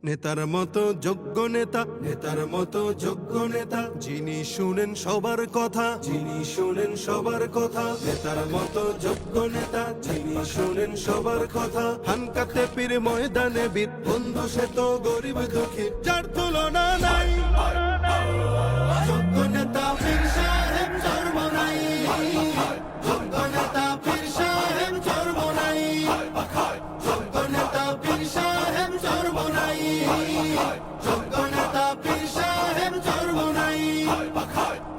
নেতার মতো যোগ্য নেতা, নেতার মতো যোগ্য নেতা, যিনি শুনেন সবার কথা, যিনি শুনেন সবার কথা। নেতার মতো যোগ্য নেতা, যিনি শুনেন সবার কথা। হানকাতে পীর ময়দানে বীর, বন্ধু সে তো গরিব দুঃখী, যার তুলনা নাই। যোগ্য নেতা পীর সাহেব চরমনাই, যোগ্য নেতা পীর সাহেব চরমনাই, যোগ্য নেতা পীর সাহেব চরমনাই, যোগ্য নেতা পীর সাহেব চরমনাই।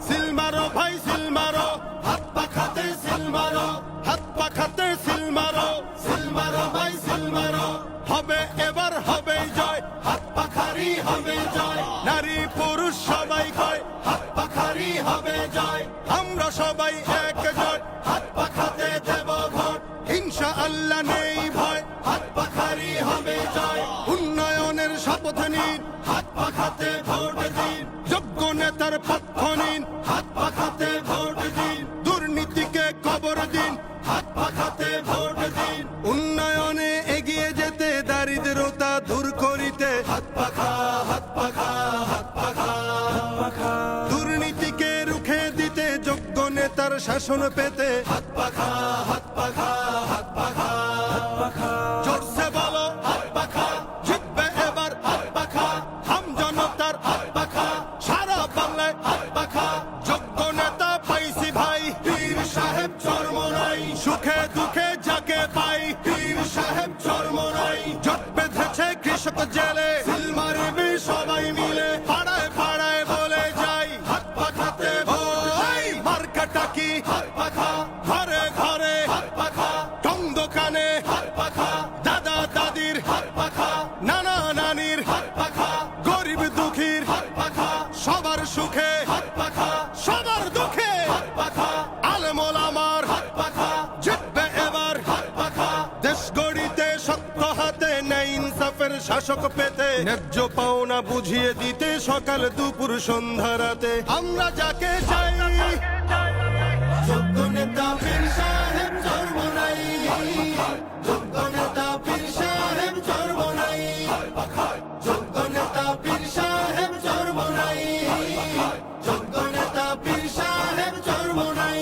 সিল মারো ভাই সিল মারো, হাত পাখাতে সিল মারো, হাত পাখাতে সিল মারো, সিল মারো ভাই সিল মারো। হবে এবার হবে জয়, হাত পাখারি হবে জয়। নারী পুরুষ সবাই কয়, হাত পাখারি হবে জয়। আমরা সবাই এক জয়, হাত পাখাতে দেব ভোট, ইনশাআল্লাহ নেই ভয়। হাত পাখারি হবে জয়, উন্নয়নের শপথ নিন, হাত পাখাতে ভোট দিন। যোগ্য নেতার পক্ষ নিন, হাত পাখাতে ভোট দিন। দুর্নীতিকে কবর দিন, হাত পাখাতে ভোট দিন। উন্নয়নে এগিয়ে যেতে, দারিদ্রতা দূর করিতে, হাত পাখা হাত পাখা হাত পাখা হাত পাখা। দুর্নীতিকে রুখে দিতে, যোগ্য নেতার শাসন পেতে, হাত পাখা হাত পাখা হাত পাখা হাত পাখা। জোরসে বলো হাত পাখা, জিতবে এবার হাত পাখা। হাম জনতার হাত পাখা, সারা বাংলায় হাত পাখা। যোগ্য নেতা পাইছি ভাই, পীর সাহেব চরমনাই। সুখে দুঃখে যাকে পাই, পীর সাহেব চরমনাই। জট বেঁধেছে কৃষক জেলে, সিল মারবে সবাই মিলে। পাড়ায় পাড়ায় বলে যাই, হাত পাখাতে ভোট। মার্কাটা কি হাত পাখা, ঘরে ঘরে হাত পাখা। টং দোকানে হাত পাখা, দাদা দাদির হাত পাখা, নানা নানির হাত পাখা। গরিব দুঃখীর হাত পাখা, সবার সুখে হাত পাখা, সবার দুঃখে হাত পাখা। আলেম ওলামার হাত পাখা, জিতবে এবার হাত পাখা। দেশ গড়িতে শক্ত হাতে, ন্যায় ইনসাফের শাসক পেতে, ন্যায্য পাওনা বুঝিয়ে দিতে, সকাল দুপুর সন্ধ্যা রাতে আমরা যাকে চাই। যোগ্য নেতা পীর সাহেব চরমনাই, যোগ্য নেতা পীর সাহেব চরমনাই, যোগ্য নেতা পীর সাহেব চরমনাই, যোগ্য নেতা পীর সাহেব চরমনাই।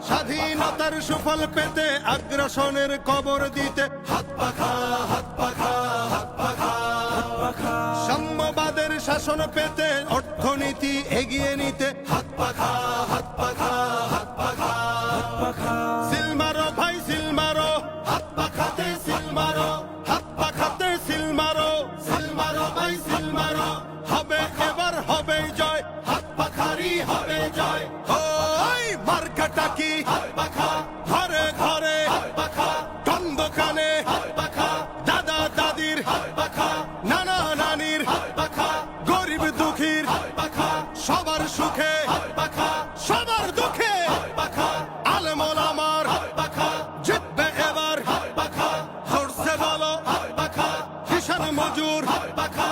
স্বাধীনতার সুফল পেতে, আগ্রাসনের কবর দিতে, হাত পাখা হাত পাখা হাত পাখা হাত পাখা। সাম্যবাদের শাসন পেতে, অর্থনীতি এগিয়ে নিতে, হাত পাখা হাত পাখা হাত পাখা হাত পাখা। সিল মারো ভাই সিল মারো, হাত পাখাতে সিল মারো, হাত পাখাতে সিল মারো, সিল মারো ভাই সিল মারো। হবে এবার হবে জয়, হাত পাখারি হবে জয়। ওই মার্কাটা কি হাত পাখা, ঘরে ঘরে হাত পাখা। টং দোকানে হাত পাখা, দাদা দাদির হাত পাখা, নানা নানির হাত পাখা। গরিব দুঃখীর হাত পাখা, সবার সুখে হাত পাখা, সবার দুঃখে হাত পাখা। আলেম ওলামার হাত পাখা, জিতবে এবার হাত পাখা। জোরসে বলো হাত পাখা, কিষান মজুর হাত পাখা,